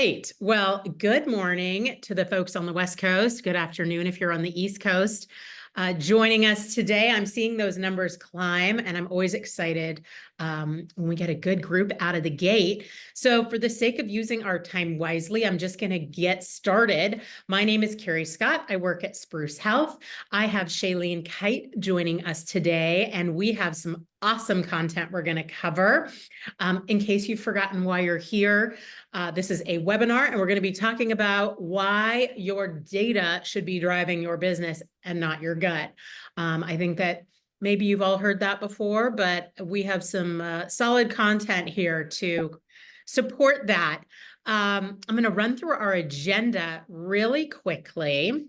right. Well, good morning to the folks on the West Coast. Good afternoon if you're on the East Coast. Joining us today, I'm seeing those numbers climb, and I'm always excited when we get a good group out of the gate. So for the sake of using our time wisely, I'm just going to get started. My name is Carrie Scott. I work at Spruce Health. I have Shaelene Kite joining us today, and we have some awesome content we're going to cover. In case you've forgotten why you're here, this is a webinar, and we're going to be talking about why your data should be driving your business and not your gut. I think that maybe you've all heard that before, but we have some solid content here to support that. I'm going to run through our agenda really quickly.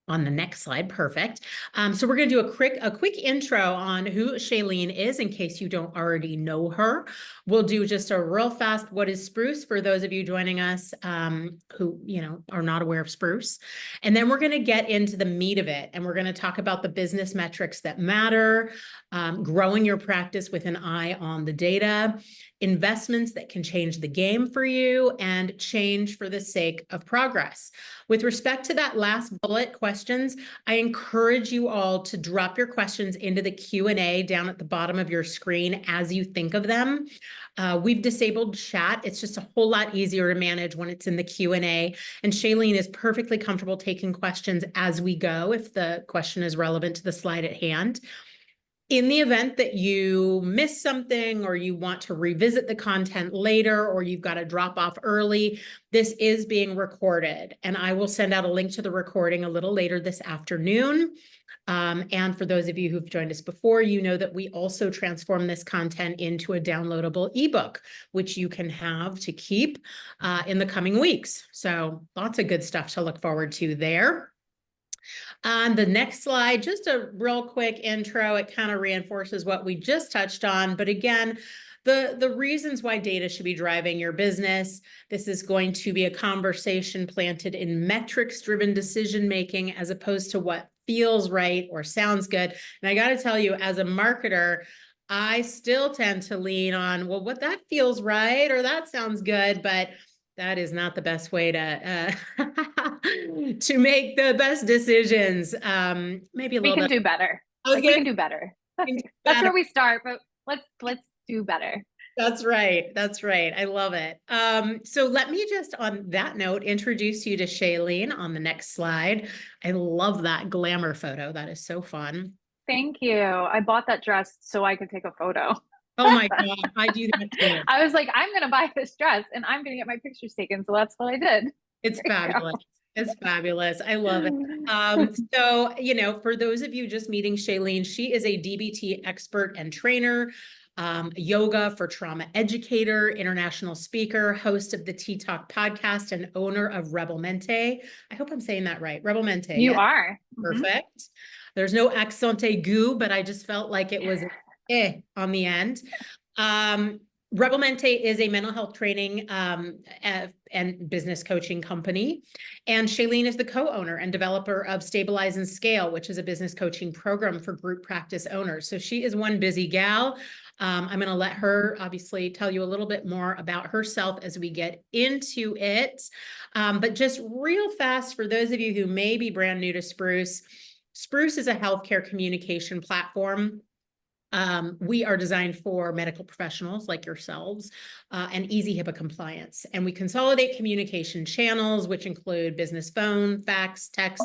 On the next slide, perfect. So we're going to do a quick intro on who Shaelene is in case you don't already know her. We'll do just a real fast what is Spruce for those of you joining us who are not aware of Spruce. And then we're going to get into the meat of it, and we're going to talk about the business metrics that matter, growing your practice with an eye on the data, investments that can change the game for you, and change for the sake of progress. With respect to that last bullet, questions, I encourage you all to drop your questions into the Q&A down at the bottom of your screen as you think of them. We've disabled chat. It's just a whole lot easier to manage when it's in the Q&A. And Shaelene is perfectly comfortable taking questions as we go if the question is relevant to the slide at hand. In the event that you miss something or you want to revisit the content later or you've got to drop off early, this is being recorded. And I will send out a link to the recording a little later this afternoon. And for those of you who've joined us before, you know that we also transform this content into a downloadable ebook, which you can have to keep in the coming weeks. So lots of good stuff to look forward to there. On the next slide, just a real quick intro. It kind of reinforces what we just touched on. But again, the reasons why data should be driving your business. This is going to be a conversation planted in metrics-driven decision-making as opposed to what feels right or sounds good. And I got to tell you, as a marketer, I still tend to lean on, well, what that feels right or that sounds good, but that is not the best way to to make the best decisions. Maybe a little bit. We can do better. We can do better. That's where we start, but let's do better. That's right. That's right. I love it. So let me just, on that note, introduce you to Shaelene on the next slide. I love that glamour photo. That is so fun. Thank you. I bought that dress so I could take a photo. Oh my God, I do that too. I was like, I'm going to buy this dress and I'm going to get my pictures taken. So that's what I did. It's fabulous. It's fabulous. I love it. So, for those of you just meeting Shaelene, she is a DBT expert and trainer, yoga for trauma educator, international speaker, host of the Tea Talk podcast, and owner of Rebel Mente. I hope I'm saying that right. Rebel Mente. You are. Perfect. There's no accent aigu, but I just felt like it was on the end. Rebel Mente is a mental health training and business coaching company. And Shaelene is the co-owner and developer of Stabilize and Scale, which is a business coaching program for group practice owners. So she is one busy gal. I'm going to let her obviously tell you a little bit more about herself as we get into it. But just real fast, for those of you who may be brand new to Spruce, Spruce is a healthcare communication platform. We are designed for medical professionals like yourselves and easy HIPAA compliance. And we consolidate communication channels, which include business phone, fax, text,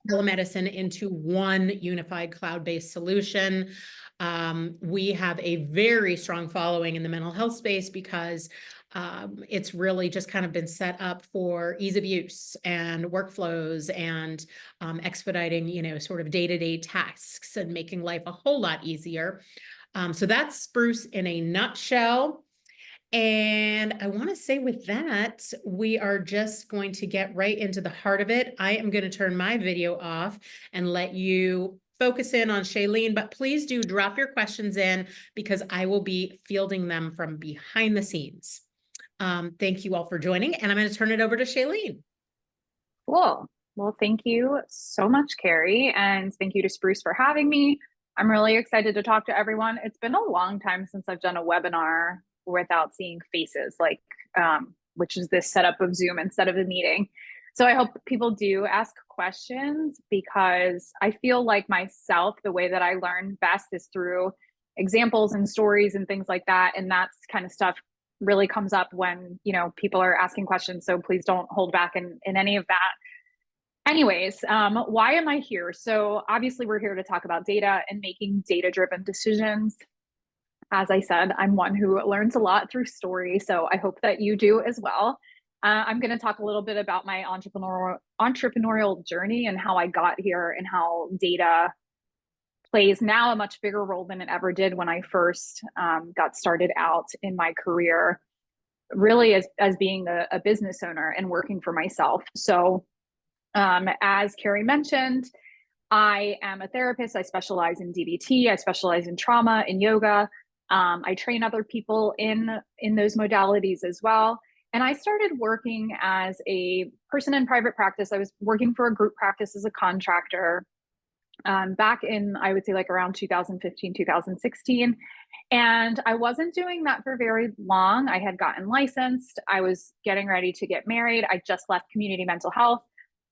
telemedicine into one unified cloud-based solution. We have a very strong following in the mental health space because it's really just kind of been set up for ease of use and workflows and expediting, sort of day-to-day tasks and making life a whole lot easier. So that's Spruce in a nutshell. And I want to say with that, we are just going to get right into the heart of it. I am going to turn my video off and let you focus in on Shaelene, but please do drop your questions in because I will be fielding them from behind the scenes. Thank you all for joining, and I'm going to turn it over to Shaelene. Cool. Well, thank you so much, Carrie, and thank you to Spruce for having me. I'm really excited to talk to everyone. It's been a long time since I've done a webinar without seeing faces. Like which is this setup of Zoom instead of a meeting. So I hope people do ask questions, because I feel like myself, the way that I learn best is through examples and stories and things like that. And that's kind of stuff really comes up when, people are asking questions. So please don't hold back in any of that. Anyways, why am I here? So obviously we're here to talk about data and making data-driven decisions. As I said, I'm one who learns a lot through story, so I hope that you do as well. I'm going to talk a little bit about my entrepreneurial journey and how I got here, and how data plays now a much bigger role than it ever did when I first got started out in my career, really as being a business owner and working for myself. So as Carrie mentioned, I am a therapist. I specialize in DBT. I specialize in trauma and yoga. I train other people in those modalities as well. And I started working as a person in private practice. I was working for a group practice as a contractor back in, I would say, like around 2015, 2016. And I wasn't doing that for very long. I had gotten licensed. I was getting ready to get married. I just left community mental health.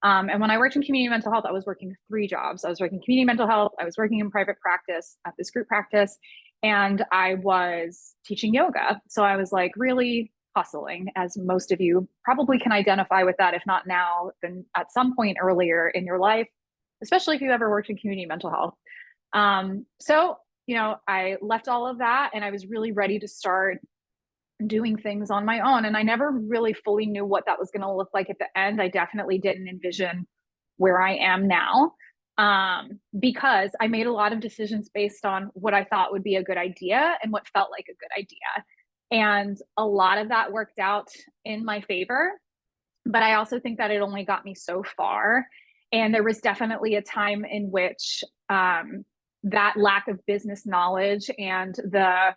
And when I worked in community mental health, I was working 3 jobs. I was working community mental health. I was working in private practice at this group practice, and I was teaching yoga. So I was like really hustling, as most of you probably can identify with that. If not now, then at some point earlier in your life, especially if you ever worked in community mental health. So, I left all of that, and I was really ready to start doing things on my own. And I never really fully knew what that was going to look like at the end. I definitely didn't envision where I am now, because I made a lot of decisions based on what I thought would be a good idea and what felt like a good idea. And a lot of that worked out in my favor. But I also think that it only got me so far. And there was definitely a time in which that lack of business knowledge and the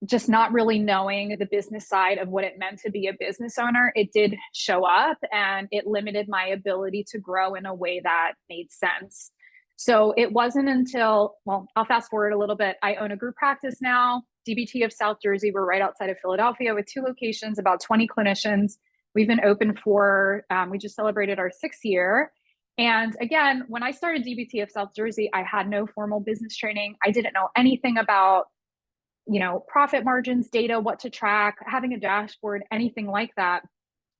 just not really knowing the business side of what it meant to be a business owner, it did show up, and it limited my ability to grow in a way that made sense. So it wasn't until, well, I'll fast forward a little bit. I own a group practice now, DBT of South Jersey. We're right outside of Philadelphia with 2 locations, about 20 clinicians. We've been open for, we just celebrated our 6th year. And again, when I started DBT of South Jersey, I had no formal business training. I didn't know anything about profit margins, data, what to track, having a dashboard, anything like that.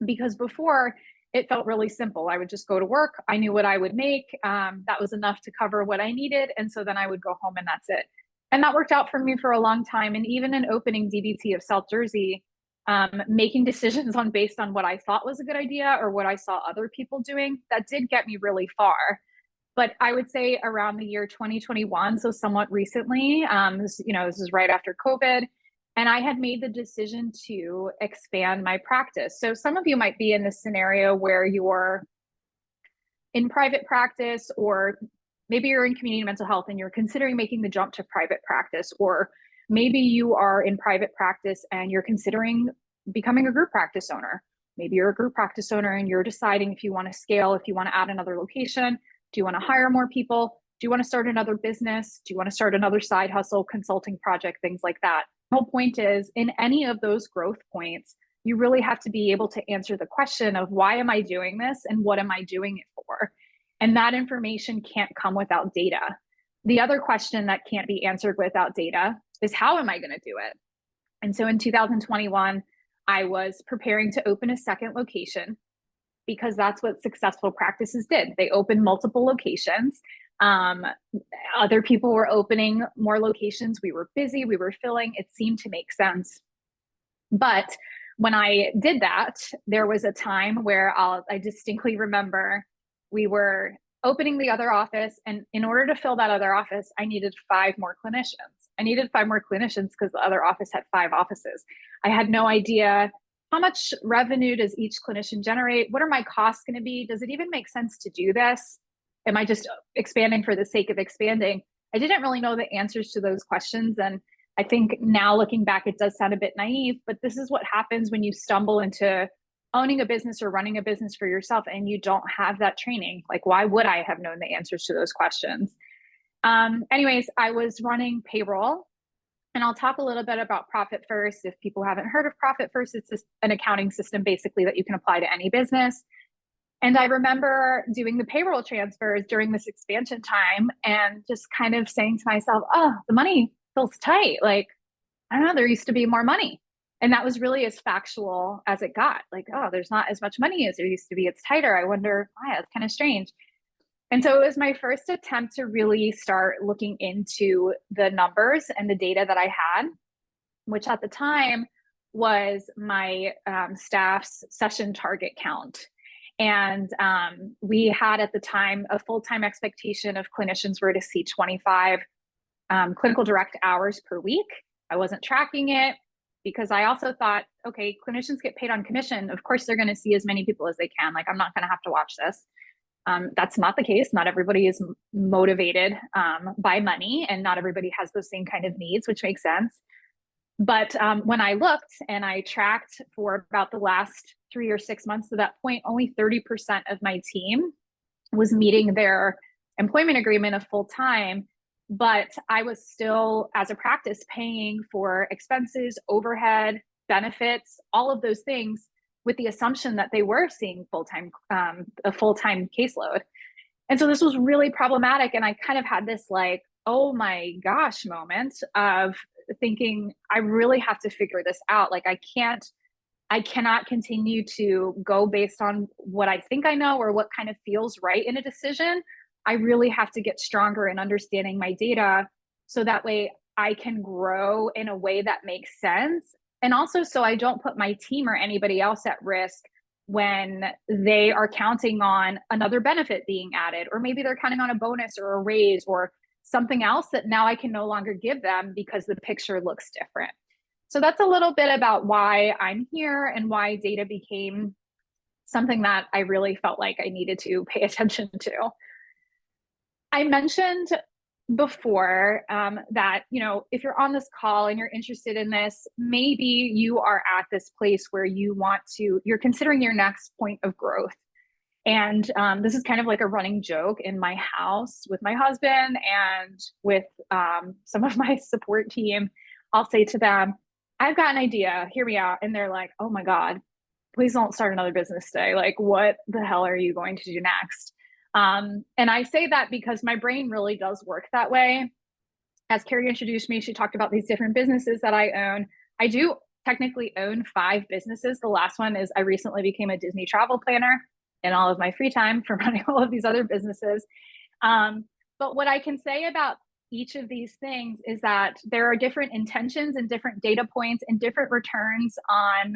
Because before, it felt really simple. I would just go to work. I knew what I would make. That was enough to cover what I needed. And so then I would go home, and that's it. And that worked out for me for a long time. And even in opening DBT of South Jersey, making decisions based on what I thought was a good idea or what I saw other people doing, that did get me really far. But I would say around the year 2021, so somewhat recently, this is right after COVID, and I had made the decision to expand my practice. So some of you might be in this scenario where you're in private practice, or maybe you're in community mental health and you're considering making the jump to private practice, or maybe you are in private practice and you're considering becoming a group practice owner. Maybe you're a group practice owner and you're deciding if you want to scale, if you want to add another location. Do you want to hire more people? Do you want to start another business? Do you want to start another side hustle, consulting project, things like that? The whole point is, in any of those growth points, you really have to be able to answer the question of, why am I doing this and what am I doing it for? And that information can't come without data. The other question that can't be answered without data is, how am I going to do it? And so in 2021, I was preparing to open a second location, because that's what successful practices did. They opened multiple locations. Other people were opening more locations. We were busy, we were filling. It seemed to make sense. But when I did that, there was a time where I distinctly remember we were opening the other office. And in order to fill that other office, I needed 5 more clinicians. I needed 5 more clinicians because the other office had 5 offices. I had no idea, how much revenue does each clinician generate? What are my costs going to be? Does it even make sense to do this? Am I just expanding for the sake of expanding? I didn't really know the answers to those questions. And I think now looking back, it does sound a bit naive, but this is what happens when you stumble into owning a business or running a business for yourself and you don't have that training. Like, why would I have known the answers to those questions? Anyways, I was running payroll. And I'll talk a little bit about Profit First. If people haven't heard of Profit First, it's an accounting system basically that you can apply to any business. And I remember doing the payroll transfers during this expansion time and just kind of saying to myself, oh, the money feels tight. Like, I don't know, there used to be more money. And that was really as factual as it got. Like, oh, there's not as much money as there used to be. It's tighter. I wonder why. It's kind of strange. And so it was my first attempt to really start looking into the numbers and the data that I had, which at the time was my staff's session target count. And we had at the time a full-time expectation of clinicians were to see 25 clinical direct hours per week. I wasn't tracking it because I also thought, okay, clinicians get paid on commission. Of course, they're going to see as many people as they can. Like, I'm not going to have to watch this. That's not the case. Not everybody is motivated by money, and not everybody has those same kind of needs, which makes sense. But when I looked and I tracked for about the last 3 or 6 months to that point, only 30% of my team was meeting their employment agreement of full time. But I was still, as a practice, paying for expenses, overhead, benefits, all of those things, with the assumption that they were seeing a full-time caseload. And so this was really problematic. And I kind of had this like, oh my gosh moment of thinking, I really have to figure this out. Like, I cannot continue to go based on what I think I know or what kind of feels right in a decision. I really have to get stronger in understanding my data so that way I can grow in a way that makes sense. And also so I don't put my team or anybody else at risk when they are counting on another benefit being added, or maybe they're counting on a bonus or a raise or something else that now I can no longer give them because the picture looks different. So that's a little bit about why I'm here and why data became something that I really felt like I needed to pay attention to. I mentioned before that, if you're on this call and you're interested in this, maybe you are at this place where you're considering your next point of growth. And this is kind of like a running joke in my house with my husband and with some of my support team. I'll say to them, I've got an idea, hear me out. And they're like, oh my God, please don't start another business today. Like, what the hell are you going to do next? And I say that because my brain really does work that way. As Carrie introduced me, she talked about these different businesses that I own. I do technically own 5 businesses. The last one is I recently became a Disney travel planner in all of my free time for running all of these other businesses. But what I can say about each of these things is that there are different intentions and different data points and different returns on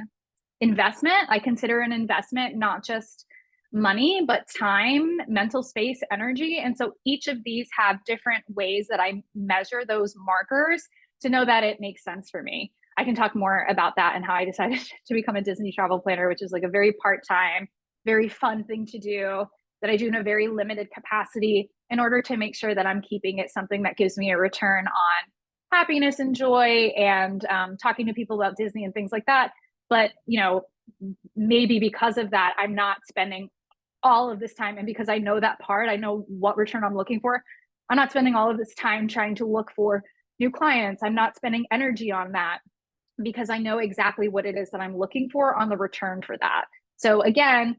investment. I consider an investment not just money, but time, mental space, energy. And so each of these have different ways that I measure those markers to know that it makes sense for me. I can talk more about that and how I decided to become a Disney travel planner, which is like a very part-time, very fun thing to do that I do in a very limited capacity in order to make sure that I'm keeping it something that gives me a return on happiness and joy and talking to people about Disney and things like that. But, maybe because of that, I'm not spending all of this time. And because I know that part, I know what return I'm looking for. I'm not spending all of this time trying to look for new clients. I'm not spending energy on that because I know exactly what it is that I'm looking for on the return for that. So again,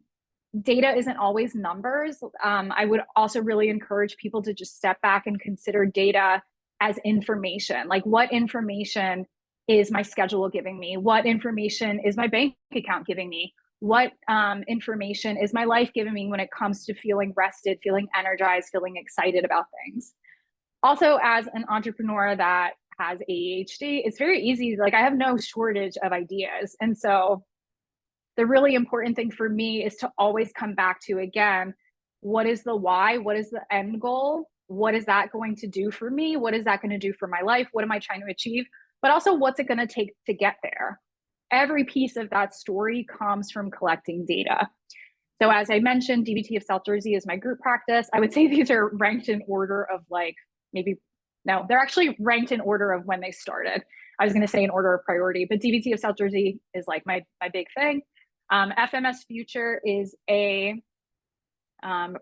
data isn't always numbers. I would also really encourage people to just step back and consider data as information. Like, what information is my schedule giving me? What information is my bank account giving me? What information is my life giving me when it comes to feeling rested, feeling energized, feeling excited about things? Also, as an entrepreneur that has ADHD, it's very easy. Like, I have no shortage of ideas. And so the really important thing for me is to always come back to, again, what is the why? What is the end goal? What is that going to do for me? What is that going to do for my life? What am I trying to achieve? But also, what's it going to take to get there? Every piece of that story comes from collecting data. So as I mentioned, DBT of South Jersey is my group practice. I would say these are ranked in order of they're actually ranked in order of when they started. I was going to say in order of priority, but DBT of South Jersey is like my big thing. FMS Future is a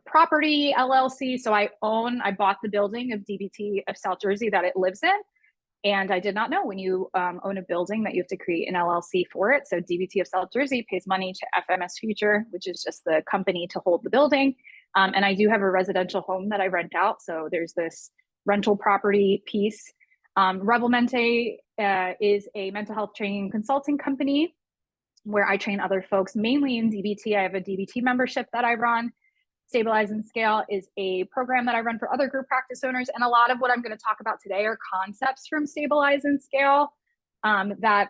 property LLC. So I bought the building of DBT of South Jersey that it lives in. And I did not know when you own a building that you have to create an LLC for it. So DBT of South Jersey pays money to FMS Future, which is just the company to hold the building. And I do have a residential home that I rent out. So there's this rental property piece. Rebelmente is a mental health training and consulting company where I train other folks, mainly in DBT. I have a DBT membership that I run. Stabilize and Scale is a program that I run for other group practice owners. And a lot of what I'm going to talk about today are concepts from Stabilize and Scale that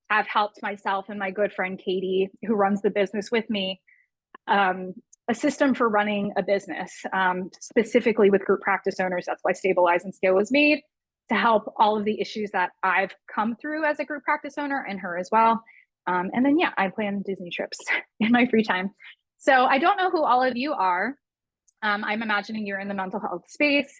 have helped myself and my good friend Katie, who runs the business with me, a system for running a business, specifically with group practice owners. That's why Stabilize and Scale was made, to help all of the issues that I've come through as a group practice owner, and her as well. And then, yeah, I plan Disney trips in my free time. So I don't know who all of you are. I'm imagining you're in the mental health space.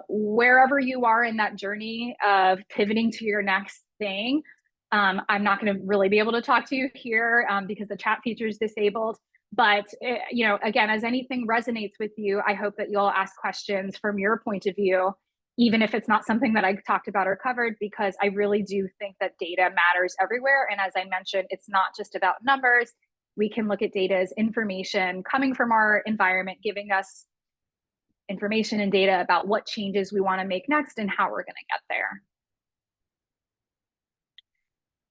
Wherever you are in that journey of pivoting to your next thing, I'm not going to really be able to talk to you here because the chat feature is disabled. But, you know, again, as anything resonates with you, I hope that you'll ask questions from your point of view, even if it's not something that I talked about or covered, because I really do think that data matters everywhere. And as I mentioned, it's not just about numbers. We can look at data as information coming from our environment, giving us information and data about what changes we want to make next and how we're going to get there.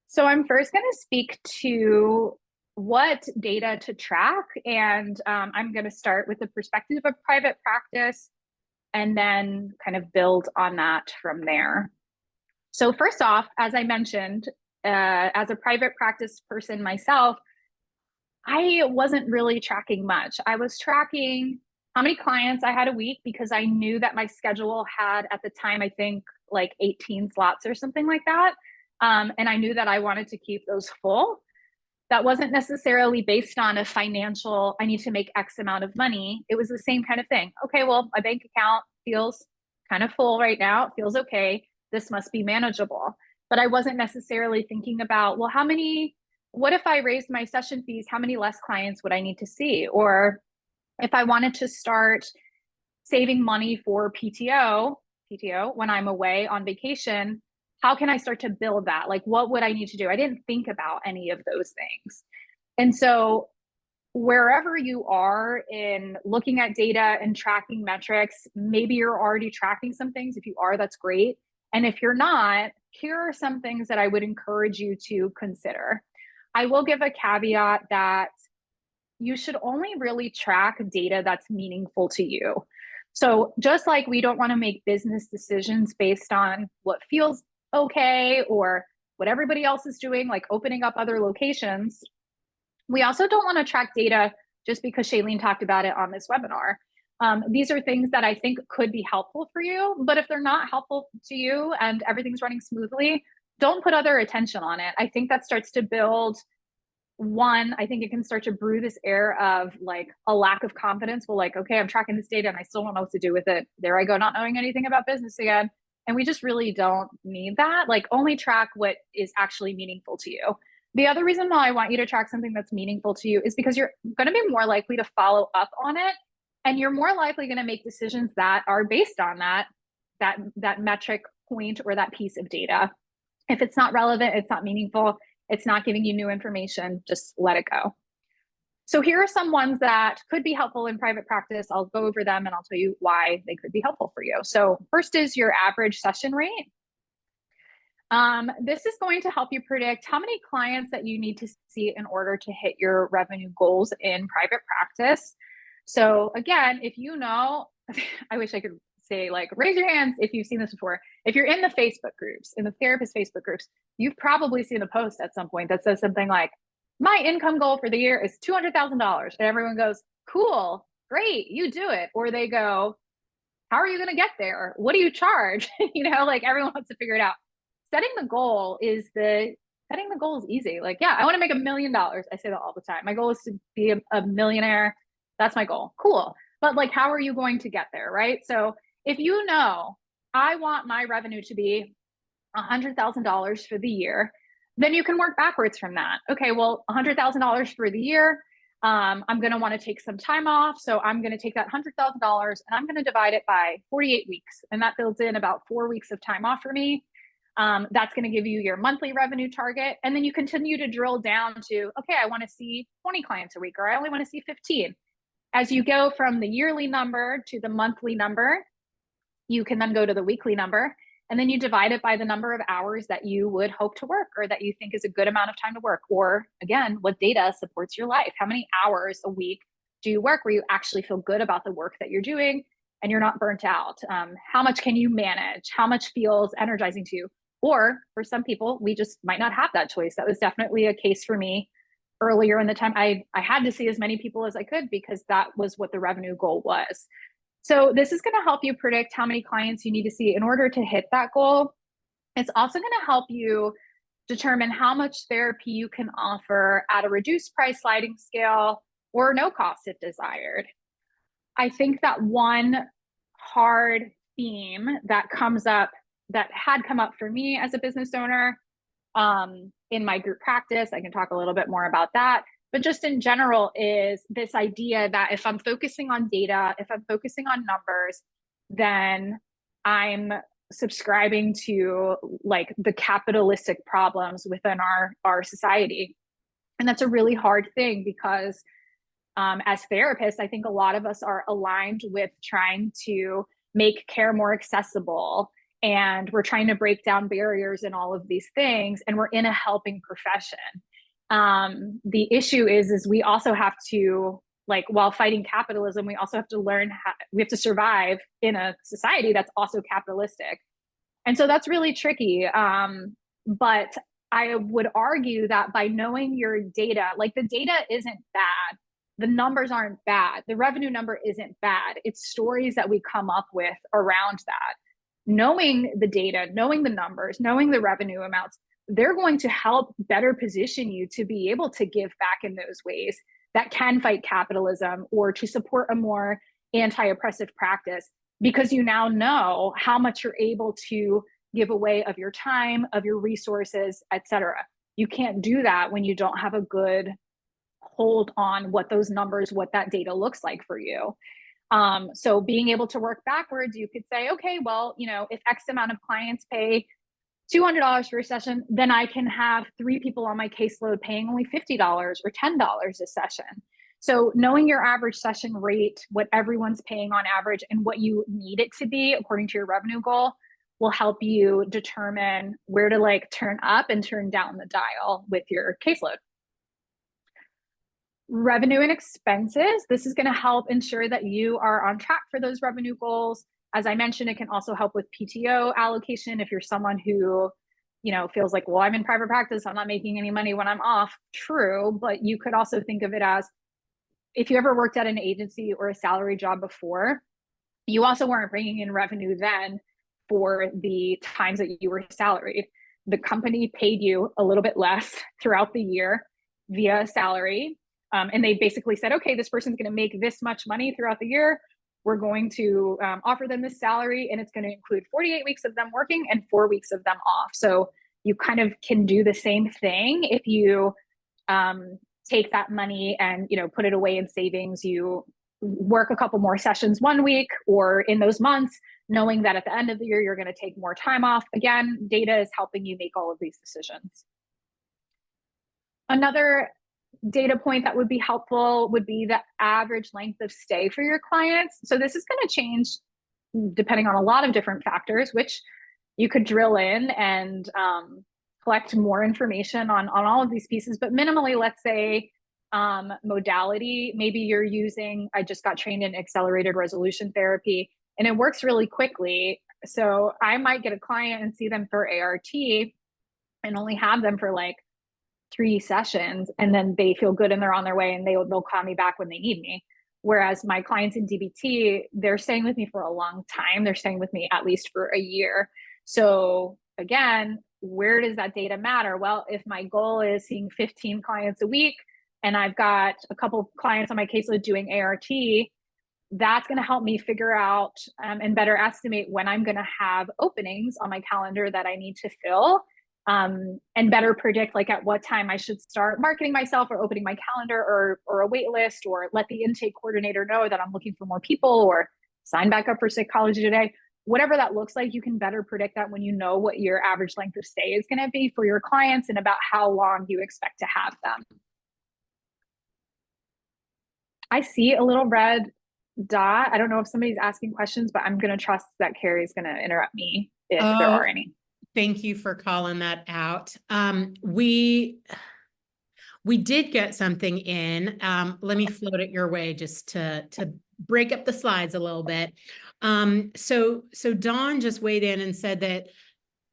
So I'm first going to speak to what data to track. And I'm going to start with the perspective of private practice and then kind of build on that from there. So first off, as I mentioned, as a private practice person myself, I wasn't really tracking much. I was tracking how many clients I had a week because I knew that my schedule had at the time, I think like 18 slots or something like that. And I knew that I wanted to keep those full. That wasn't necessarily based on a financial, I need to make X amount of money. It was the same kind of thing. Okay, well, my bank account feels kind of full right now. It feels okay. This must be manageable. But I wasn't necessarily thinking about, well, what if I raised my session fees? How many less clients would I need to see? Or if I wanted to start saving money for PTO when I'm away on vacation, how can I start to build that? Like, what would I need to do? I didn't think about any of those things. And so wherever you are in looking at data and tracking metrics, maybe you're already tracking some things. If you are, that's great. And if you're not, here are some things that I would encourage you to consider. I will give a caveat that you should only really track data that's meaningful to you. So just like we don't want to make business decisions based on what feels okay or what everybody else is doing, like opening up other locations, we also don't want to track data just because Shaelene talked about it on this webinar. These are things that I think could be helpful for you, but if they're not helpful to you and everything's running smoothly, don't put other attention on it. I think that starts to build I think it can start to brew this air of like a lack of confidence. Well, like, okay, I'm tracking this data and I still don't know what to do with it. There I go, not knowing anything about business again. And we just really don't need that. Like, only track what is actually meaningful to you. The other reason why I want you to track something that's meaningful to you is because you're going to be more likely to follow up on it. And you're more likely going to make decisions that are based on that metric point or that piece of data. If it's not relevant, it's not meaningful, it's not giving you new information, just let it go. So here are some ones that could be helpful in private practice. I'll go over them and I'll tell you why they could be helpful for you. So first is your average session rate. This is going to help you predict how many clients that you need to see in order to hit your revenue goals in private practice. So again, if you know, I wish I could say like, raise your hands if you've seen this before. If you're in the Facebook groups, in the therapist Facebook groups, you've probably seen a post at some point that says something like, my income goal for the year is $200,000. And everyone goes, cool, great, you do it. Or they go, how are you going to get there? What do you charge? Like everyone wants to figure it out. Setting the goal is easy. Like, yeah, I want to make $1 million. I say that all the time. My goal is to be a millionaire. That's my goal. Cool. But like, how are you going to get there? Right. So if you know, I want my revenue to be $100,000 for the year, then you can work backwards from that. Okay, well, $100,000 for the year. I'm going to want to take some time off. So I'm going to take that $100,000 and I'm going to divide it by 48 weeks. And that builds in about 4 weeks of time off for me. That's going to give you your monthly revenue target. And then you continue to drill down to, okay, I want to see 20 clients a week, or I only want to see 15. As you go from the yearly number to the monthly number, you can then go to the weekly number, and then you divide it by the number of hours that you would hope to work, or that you think is a good amount of time to work. Or again, what data supports your life? How many hours a week do you work where you actually feel good about the work that you're doing and you're not burnt out? How much can you manage? How much feels energizing to you? Or for some people, we just might not have that choice. That was definitely a case for me earlier in the time. I had to see as many people as I could because that was what the revenue goal was. So this is going to help you predict how many clients you need to see in order to hit that goal. It's also going to help you determine how much therapy you can offer at a reduced price sliding scale or no cost if desired. I think that one hard theme that comes up, that had come up for me as a business owner in my group practice, I can talk a little bit more about that, but just in general, is this idea that if I'm focusing on data, if I'm focusing on numbers, then I'm subscribing to like the capitalistic problems within our society. And that's a really hard thing because as therapists, I think a lot of us are aligned with trying to make care more accessible, and we're trying to break down barriers and all of these things, and we're in a helping profession. The issue is we also have to, like, while fighting capitalism, we also have to learn how, we have to survive in a society that's also capitalistic. And so that's really tricky. But I would argue that by knowing your data, like the data isn't bad, the numbers aren't bad, the revenue number isn't bad. It's stories that we come up with around that. Knowing the data, knowing the numbers, knowing the revenue amounts, they're going to help better position you to be able to give back in those ways that can fight capitalism or to support a more anti-oppressive practice, because you now know how much you're able to give away of your time, of your resources, etc. You can't do that when you don't have a good hold on what those numbers, what that data looks like for you. So being able to work backwards, you could say, okay, well, you know, if X amount of clients pay $200 for a session, then I can have 3 people on my caseload paying only $50 or $10 a session. So knowing your average session rate, what everyone's paying on average, and what you need it to be according to your revenue goal will help you determine where to like turn up and turn down the dial with your caseload. Revenue and expenses. This is going to help ensure that you are on track for those revenue goals. As I mentioned, it can also help with PTO allocation. If you're someone who, you know, feels like, well, I'm in private practice, I'm not making any money when I'm off. True, but you could also think of it as, if you ever worked at an agency or a salary job before, you also weren't bringing in revenue then for the times that you were salaried. The company paid you a little bit less throughout the year via salary. And they basically said, okay, this person's going to make this much money throughout the year. We're going to offer them this salary, and it's going to include 48 weeks of them working and 4 weeks of them off. So you kind of can do the same thing if you take that money and, you know, put it away in savings. You work a couple more sessions one week or in those months, knowing that at the end of the year, you're going to take more time off. Again, data is helping you make all of these decisions. Another data point that would be helpful would be the average length of stay for your clients. So this is going to change depending on a lot of different factors, which you could drill in and collect more information on all of these pieces. But minimally, let's say modality, maybe you're using, I just got trained in accelerated resolution therapy, and it works really quickly. So I might get a client and see them for ART and only have them for like 3 sessions, and then they feel good and they're on their way, and they'll call me back when they need me. Whereas my clients in DBT, they're staying with me for a long time. They're staying with me at least for a year. So again, where does that data matter? Well, if my goal is seeing 15 clients a week and I've got a couple clients on my caseload doing ART, that's going to help me figure out and better estimate when I'm going to have openings on my calendar that I need to fill. and better predict like at what time I should start marketing myself or opening my calendar or a wait list, or let the intake coordinator know that I'm looking for more people, or sign back up for Psychology Today. Whatever that looks like, you can better predict that when you know what your average length of stay is going to be for your clients and about how long you expect to have them. I see a little red dot. I don't know if somebody's asking questions, but I'm going to trust that Carrie's going to interrupt me if there are any. Thank you for calling that out. We did get something in. Let me float it your way just to break up the slides a little bit. So Dawn just weighed in and said that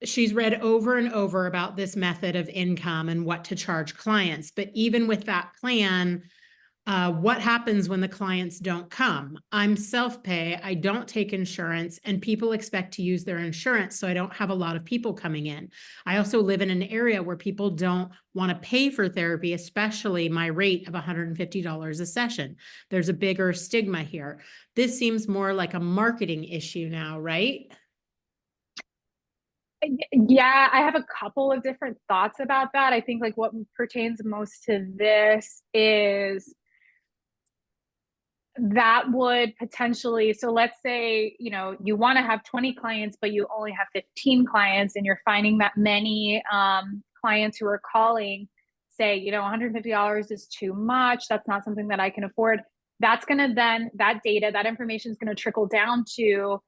she's read over and over about this method of income and what to charge clients. But even with that plan, what happens when the clients don't come? I'm self-pay, I don't take insurance, and people expect to use their insurance, so I don't have a lot of people coming in. I also live in an area where people don't want to pay for therapy, especially my rate of $150 a session. There's a bigger stigma here. This seems more like a marketing issue now, right? Yeah, I have a couple of different thoughts about that. I think like what pertains most to this is that would potentially, so let's say, you know, you want to have 20 clients, but you only have 15 clients, and you're finding that many clients who are calling say, you know, $150 is too much. That's not something that I can afford. That's going to then, that data, that information is going to trickle down to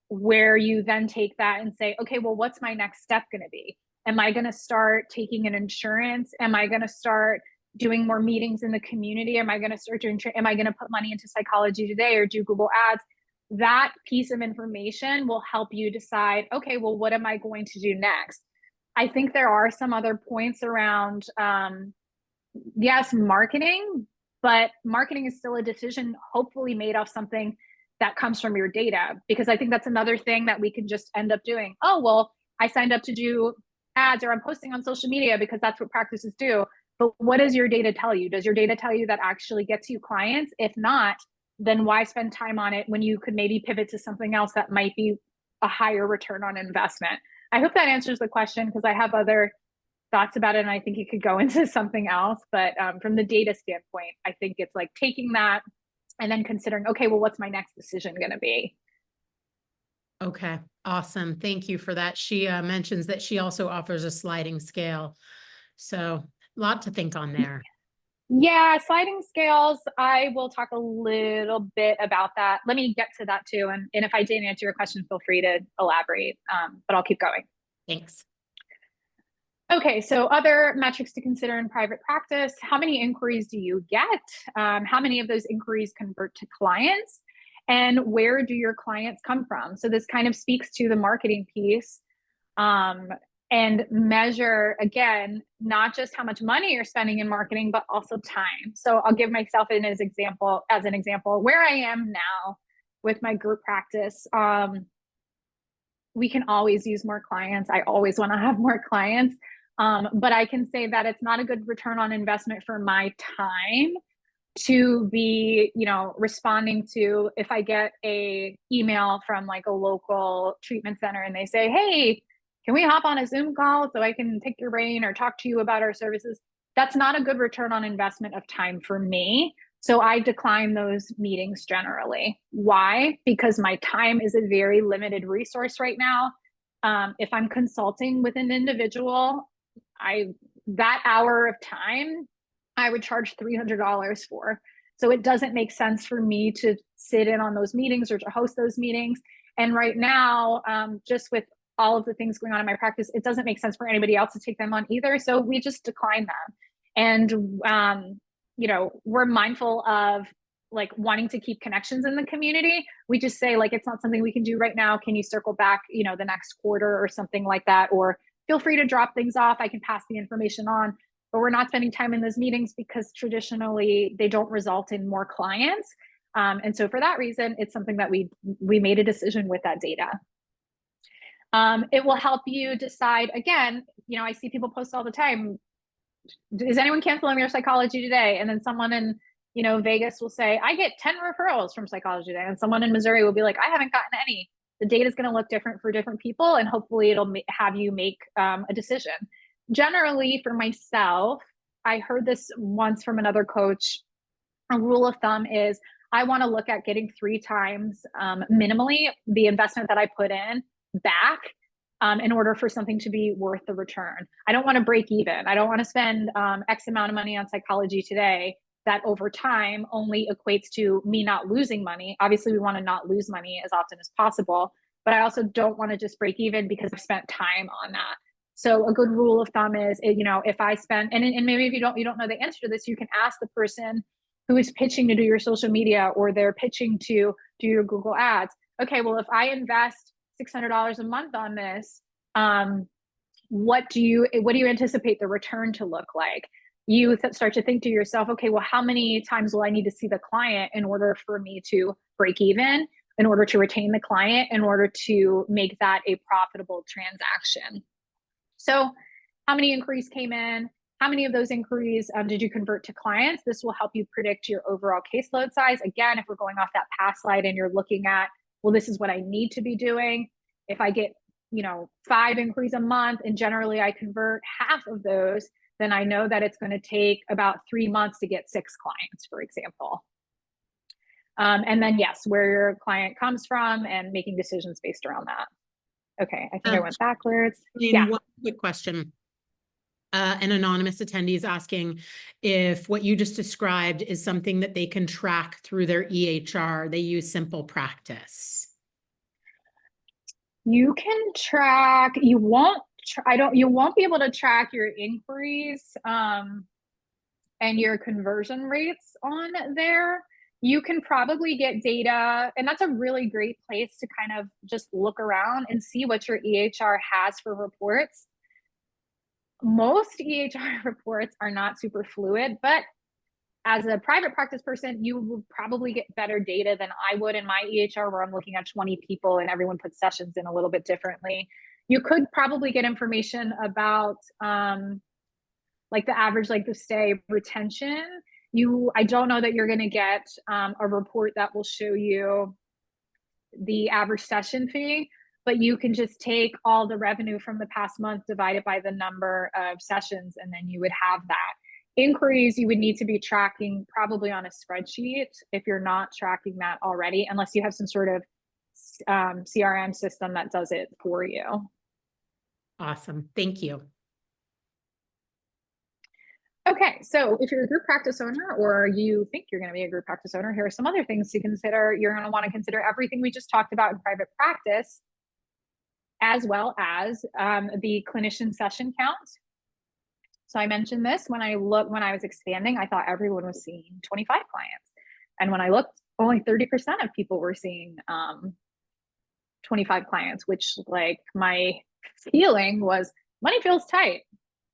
where you then take that and say, okay, well, what's my next step going to be? Am I going to start taking an insurance? Am I going to start doing more meetings in the community? Am I going to start doing, am I going to put money into Psychology Today or do Google Ads? That piece of information will help you decide, okay, well, what am I going to do next? I think there are some other points around, yes, marketing, but marketing is still a decision hopefully made off something that comes from your data, because I think that's another thing that we can just end up doing. Oh, well, I signed up to do ads, or I'm posting on social media because that's what practices do. But what does your data tell you? Does your data tell you that actually gets you clients? If not, then why spend time on it when you could maybe pivot to something else that might be a higher return on investment? I hope that answers the question, because I have other thoughts about it and I think it could go into something else. But from the data standpoint, I think it's like taking that and then considering, okay, well, what's my next decision going to be? Okay, awesome. Thank you for that. She mentions that she also offers a sliding scale. So a lot to think on there. Yeah, sliding scales. I will talk a little bit about that. Let me get to that too. And if I didn't answer your question, feel free to elaborate, but I'll keep going. Thanks. Okay, so other metrics to consider in private practice. How many inquiries do you get? How many of those inquiries convert to clients? And where do your clients come from? So this kind of speaks to the marketing piece. And measure, again, not just how much money you're spending in marketing, but also time. So I'll give myself as an example, where I am now with my group practice. We can always use more clients. I always want to have more clients. But I can say that it's not a good return on investment for my time to be, you know, responding to, if I get a email from like a local treatment center and they say, hey, can we hop on a Zoom call so I can pick your brain or talk to you about our services? That's not a good return on investment of time for me. So I decline those meetings generally. Why? Because my time is a very limited resource right now. If I'm consulting with an individual, that hour of time, I would charge $300 for. So it doesn't make sense for me to sit in on those meetings or to host those meetings. And right now, just with all of the things going on in my practice, it doesn't make sense for anybody else to take them on either. So we just decline them. And, you know, we're mindful of like wanting to keep connections in the community. We just say like, it's not something we can do right now. Can you circle back, you know, the next quarter or something like that? Or feel free to drop things off. I can pass the information on. But we're not spending time in those meetings because traditionally they don't result in more clients. And so for that reason, it's something that we made a decision with that data. It will help you decide, again, you know, I see people post all the time, is anyone canceling their Psychology Today? And then someone in, you know, Vegas will say, I get 10 referrals from Psychology Today. And someone in Missouri will be like, I haven't gotten any. The data is going to look different for different people, and hopefully it'll have you make a decision. Generally, for myself, I heard this once from another coach. A rule of thumb is I want to look at getting 3 times minimally the investment that I put in back in order for something to be worth the return. I don't want to break even. I don't want to spend X amount of money on psychology today that over time only equates to me not losing money. Obviously, we want to not lose money as often as possible, but I also don't want to just break even because I've spent time on that. So a good rule of thumb is, if I spend, and maybe if you don't know the answer to this, you can ask the person who is pitching to do your social media, or they're pitching to do your Google ads. Okay, well, if I invest $600 a month on this, what do you anticipate the return to look like? You start to think to yourself, okay, well, how many times will I need to see the client in order for me to break even, in order to retain the client, in order to make that a profitable transaction? So how many inquiries came in? How many of those inquiries did you convert to clients? This will help you predict your overall caseload size. Again, if we're going off that past slide and you're looking at, well, this is what I need to be doing. If I get 5 inquiries a month and generally I convert half of those, then I know that it's going to take about 3 months to get 6 clients, for example. And then, yes, where your client comes from and making decisions based around that. Okay, I think I went backwards. Yeah. One quick question. An anonymous attendee is asking if what you just described is something that they can track through their EHR. They use Simple Practice. You can track, you won't be able to track your inquiries and your conversion rates on there. You can probably get data, and that's a really great place to kind of just look around and see what your EHR has for reports. Most EHR reports are not super fluid, but as a private practice person, you will probably get better data than I would in my EHR, where I'm looking at 20 people and everyone puts sessions in a little bit differently. You could probably get information about like the average length of stay, retention. I don't know that you're going to get a report that will show you the average session fee, but you can just take all the revenue from the past month, divide it by the number of sessions, and then you would have that. Inquiries, you would need to be tracking probably on a spreadsheet if you're not tracking that already, unless you have some sort of CRM system that does it for you. Awesome. Thank you. Okay, so if you're a group practice owner, or you think you're going to be a group practice owner, here are some other things to consider. You're going to want to consider everything we just talked about in private practice, as well as the clinician session count. So I mentioned this when I was expanding, I thought everyone was seeing 25 clients. And when I looked, only 30% of people were seeing 25 clients, which, like, my feeling was money feels tight.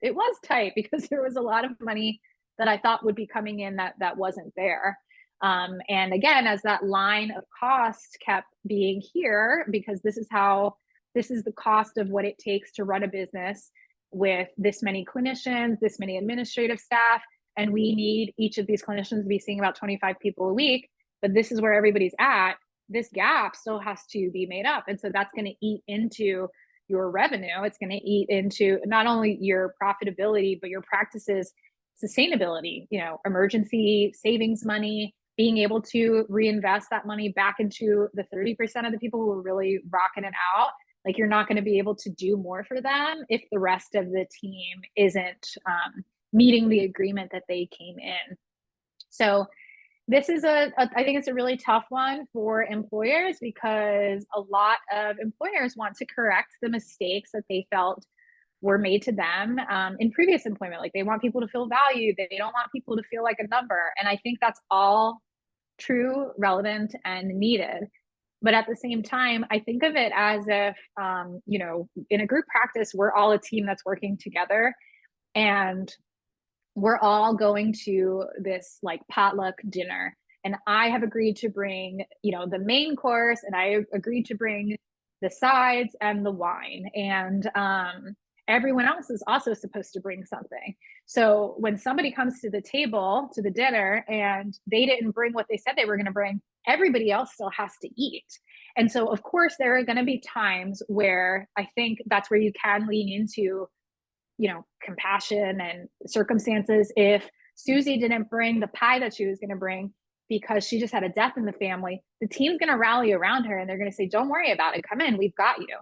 It was tight because there was a lot of money that I thought would be coming in that wasn't there. And again, as that line of cost kept being here, because this is the cost of what it takes to run a business with this many clinicians, this many administrative staff, and we need each of these clinicians to be seeing about 25 people a week, but this is where everybody's at. This gap still has to be made up. And so that's going to eat into your revenue. It's going to eat into not only your profitability, but your practice's sustainability, emergency savings money, being able to reinvest that money back into the 30% of the people who are really rocking it out. Like, you're not going to be able to do more for them if the rest of the team isn't meeting the agreement that they came in. So this is I think it's a really tough one for employers, because a lot of employers want to correct the mistakes that they felt were made to them in previous employment. Like, they want people to feel valued. They don't want people to feel like a number. And I think that's all true, relevant, and needed. But at the same time, I think of it as if, in a group practice, we're all a team that's working together, and we're all going to this like potluck dinner. And I have agreed to bring, the main course, and I agreed to bring the sides and the wine. And everyone else is also supposed to bring something. So when somebody comes to the table, to the dinner, and they didn't bring what they said they were going to bring, everybody else still has to eat. And so, of course, there are going to be times where I think that's where you can lean into, compassion and circumstances. If Susie didn't bring the pie that she was going to bring because she just had a death in the family, the team's going to rally around her and they're going to say, don't worry about it. Come in, we've got you.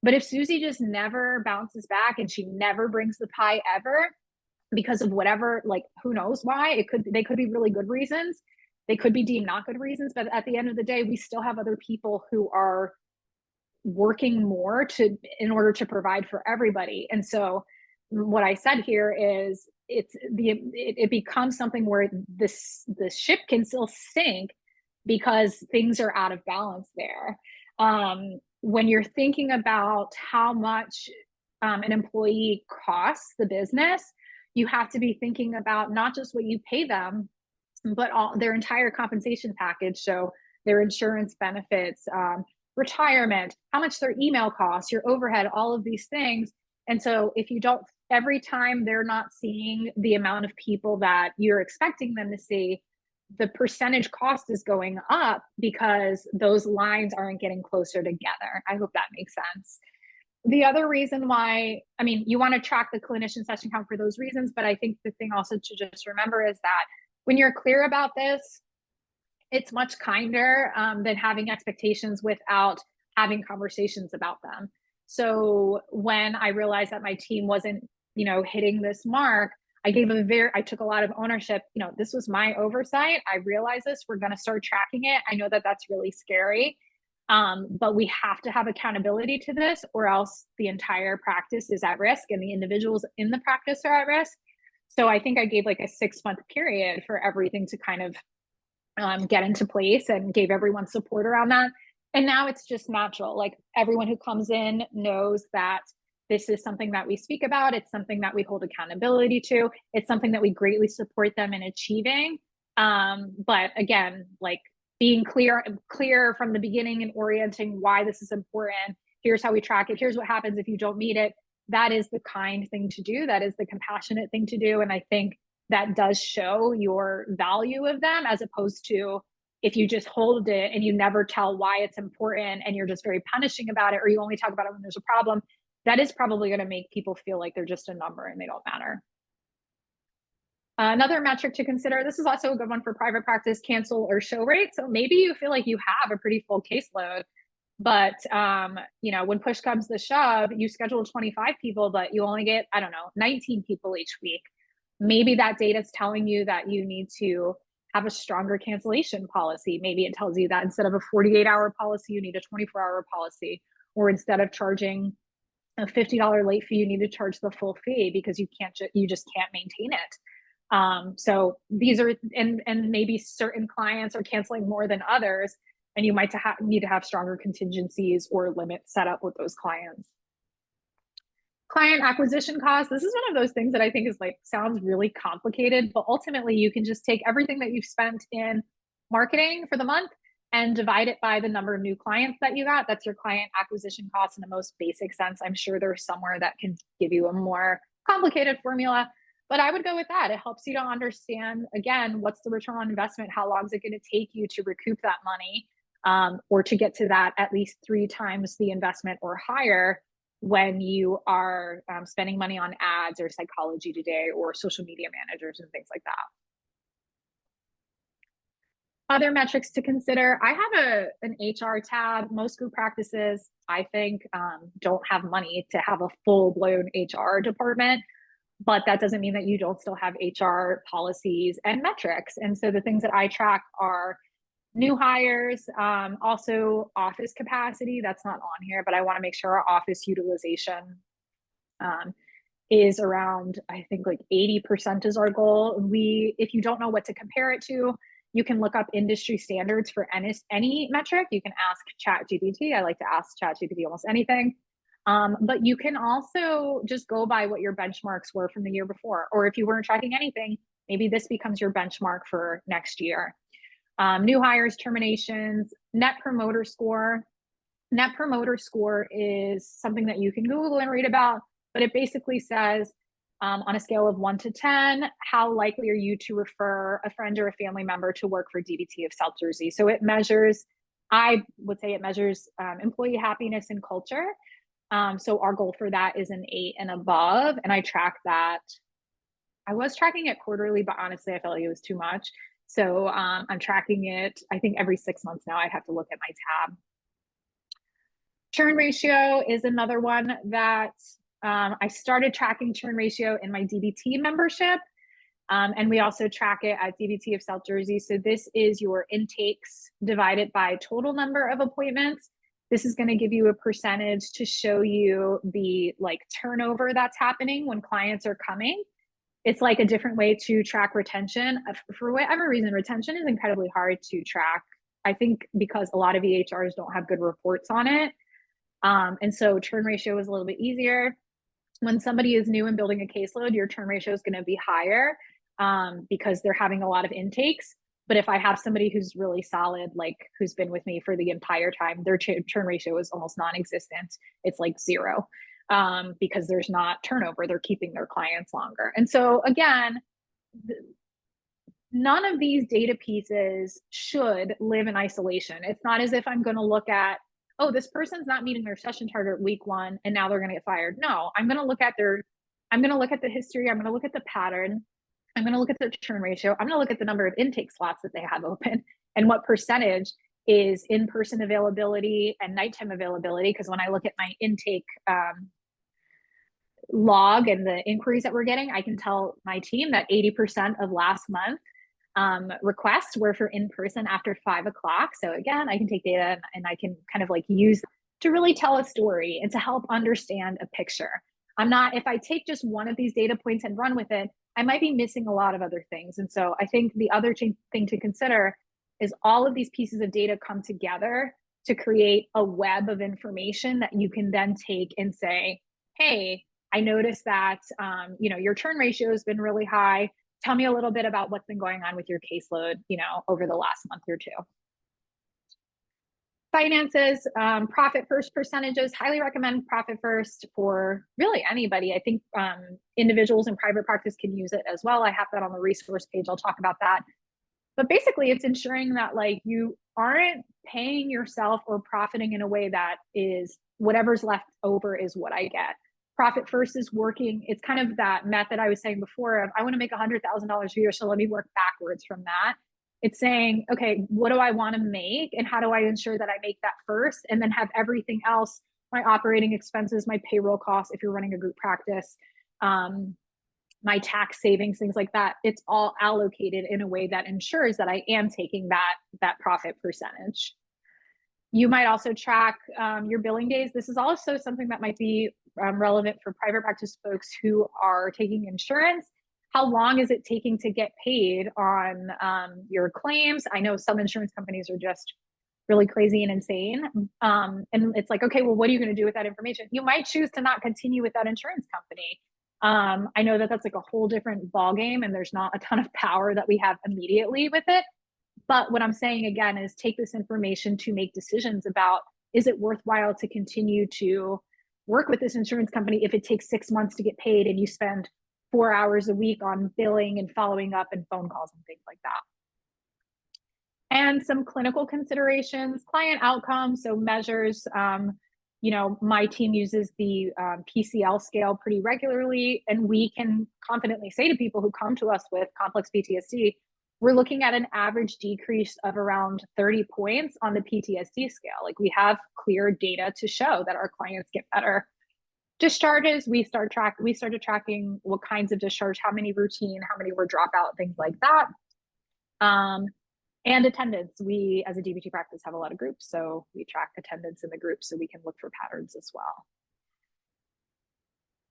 But if Susie just never bounces back and she never brings the pie ever because of whatever, like, who knows why, they could be really good reasons. They could be deemed not good reasons. But at the end of the day, we still have other people who are working more in order to provide for everybody. And so what I said here is it becomes something where the ship can still sink because things are out of balance there. When you're thinking about how much an employee costs the business, you have to be thinking about not just what you pay them, but all their entire compensation package. So their insurance benefits, retirement, how much their email costs, your overhead, all of these things. And so if you don't, every time they're not seeing the amount of people that you're expecting them to see, the percentage cost is going up because those lines aren't getting closer together. I hope that makes sense. The other reason why, you want to track the clinician session count for those reasons, but I think the thing also to just remember is that when you're clear about this, it's much kinder than having expectations without having conversations about them. So when I realized that my team wasn't, hitting this mark, I took a lot of ownership. This was my oversight. I realize this, we're going to start tracking it. I know that that's really scary. But we have to have accountability to this, or else the entire practice is at risk and the individuals in the practice are at risk. So I think I gave like a 6-month period for everything to kind of get into place, and gave everyone support around that. And now it's just natural. Like, everyone who comes in knows that this is something that we speak about. It's something that we hold accountability to. It's something that we greatly support them in achieving. But again, like, being clear from the beginning and orienting why this is important. Here's how we track it. Here's what happens if you don't meet it. That is the kind thing to do. That is the compassionate thing to do. And I think that does show your value of them, as opposed to if you just hold it and you never tell why it's important and you're just very punishing about it, or you only talk about it when there's a problem. That is probably going to make people feel like they're just a number and they don't matter. Another metric to consider, this is also a good one for private practice, cancel or show rate. So maybe you feel like you have a pretty full caseload, but when push comes to shove, you schedule 25 people, but you only get, 19 people each week. Maybe that data is telling you that you need to have a stronger cancellation policy. Maybe it tells you that instead of a 48-hour policy, you need a 24-hour policy, or instead of charging a $50 late fee, you need to charge the full fee because you just can't maintain it. So these are, and maybe certain clients are canceling more than others, and you might need to have stronger contingencies or limits set up with those clients. Client acquisition costs. This is one of those things that I think is sounds really complicated, but ultimately you can just take everything that you've spent in marketing for the month and divide it by the number of new clients that you got. That's your client acquisition cost in the most basic sense. I'm sure there's somewhere that can give you a more complicated formula, but I would go with that. It helps you to understand, again, what's the return on investment? How long is it going to take you to recoup that money, or to get to that at least 3 times the investment or higher when you are spending money on ads or Psychology Today or social media managers and things like that. Other metrics to consider. I have an HR tab. Most group practices, I think, don't have money to have a full-blown HR department, but that doesn't mean that you don't still have HR policies and metrics. And so the things that I track are new hires, also office capacity. That's not on here, but I want to make sure our office utilization is around, I think, 80% is our goal. If you don't know what to compare it to, you can look up industry standards for any metric. You can ask ChatGPT. I like to ask ChatGPT almost anything. But you can also just go by what your benchmarks were from the year before. Or if you weren't tracking anything, maybe this becomes your benchmark for next year. New hires, terminations, net promoter score. Net promoter score is something that you can Google and read about, but it basically says, on a scale of 1 to 10, how likely are you to refer a friend or a family member to work for DBT of South Jersey? So it measures I would say it measures employee happiness and culture. So our goal for that is an 8 and above. And I track that. I was tracking it quarterly, but honestly, I felt like it was too much. So I'm tracking it, I think every 6 months now. I'd have to look at my tab. Churn ratio is another one that I started tracking churn ratio in my DBT membership. And we also track it at DBT of South Jersey. So this is your intakes divided by total number of appointments. This is going to give you a percentage to show you the like turnover that's happening when clients are coming. It's like a different way to track retention. For whatever reason, retention is incredibly hard to track. I think because a lot of EHRs don't have good reports on it. And so churn ratio is a little bit easier. When somebody is new and building a caseload, your churn ratio is going to be higher because they're having a lot of intakes. But if I have somebody who's really solid, like who's been with me for the entire time, their churn ratio is almost non-existent. It's like 0 because there's not turnover. They're keeping their clients longer. And so again, none of these data pieces should live in isolation. It's not as if I'm going to look at, oh, this person's not meeting their session target week 1 and now they're going to get fired. No, I'm going to look at the history. I'm going to look at the pattern. I'm going to look at their churn ratio. I'm going to look at the number of intake slots that they have open and what percentage is in-person availability and nighttime availability. Because when I look at my intake log and the inquiries that we're getting, I can tell my team that 80% of last month requests were for in-person after 5 o'clock. So again, I can take data and I can kind of like use to really tell a story and to help understand a picture. If I take just one of these data points and run with it, I might be missing a lot of other things. And so I think the other thing to consider is all of these pieces of data come together to create a web of information that you can then take and say, hey, I noticed that your churn ratio has been really high. Tell me a little bit about what's been going on with your caseload, over the last month or two. Finances, profit first percentages, highly recommend profit first for really anybody. I think individuals in private practice can use it as well. I have that on the resource page. I'll talk about that. But basically, it's ensuring that like you aren't paying yourself or profiting in a way that is whatever's left over is what I get. Profit first is working. It's kind of that method I was saying before of I want to make $100,000 a year, so let me work backwards from that. It's saying, okay, what do I want to make and how do I ensure that I make that first and then have everything else, my operating expenses, my payroll costs, if you're running a group practice, my tax savings, things like that. It's all allocated in a way that ensures that I am taking that profit percentage. You might also track your billing days. This is also something that might be relevant for private practice folks who are taking insurance. How long is it taking to get paid on your claims? I know some insurance companies are just really crazy and insane. And it's like, okay, well, what are you going to do with that information? You might choose to not continue with that insurance company. I know that that's like a whole different ballgame and there's not a ton of power that we have immediately with it. But what I'm saying again is take this information to make decisions about, is it worthwhile to continue to work with this insurance company if it takes 6 months to get paid and you spend 4 hours a week on billing and following up and phone calls and things like that. And some clinical considerations, client outcomes, so measures. My team uses the PCL scale pretty regularly, and we can confidently say to people who come to us with complex PTSD, we're looking at an average decrease of around 30 points on the PTSD scale. Like we have clear data to show that our clients get better. Discharges, we started tracking what kinds of discharge, how many routine, how many were dropout, things like that. And attendance, we as a DBT practice have a lot of groups, so we track attendance in the groups so we can look for patterns as well.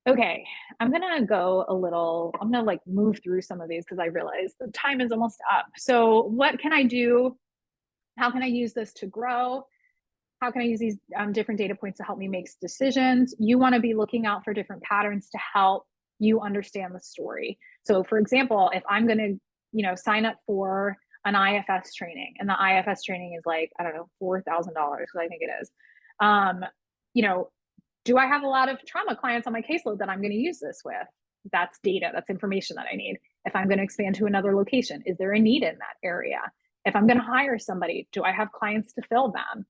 Okay, I'm gonna like move through some of these because I realize the time is almost up. So what can I do? How can I use this to grow? How can I use these different data points to help me make decisions? You want to be looking out for different patterns to help you understand the story. So for example, if I'm going to, sign up for an IFS training and the IFS training is like, I don't know, $4,000, because I think it is. Do I have a lot of trauma clients on my caseload that I'm going to use this with? That's data, that's information that I need. If I'm going to expand to another location, is there a need in that area? If I'm going to hire somebody, do I have clients to fill them?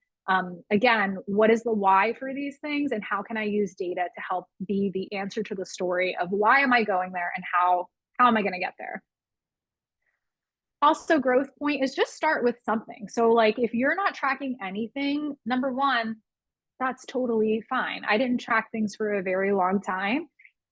Again, what is the why for these things, and how can I use data to help be the answer to the story of why am I going there and how am I going to get there? Also, growth point is just start with something. So like if you're not tracking anything, number one, that's totally fine. I didn't track things for a very long time.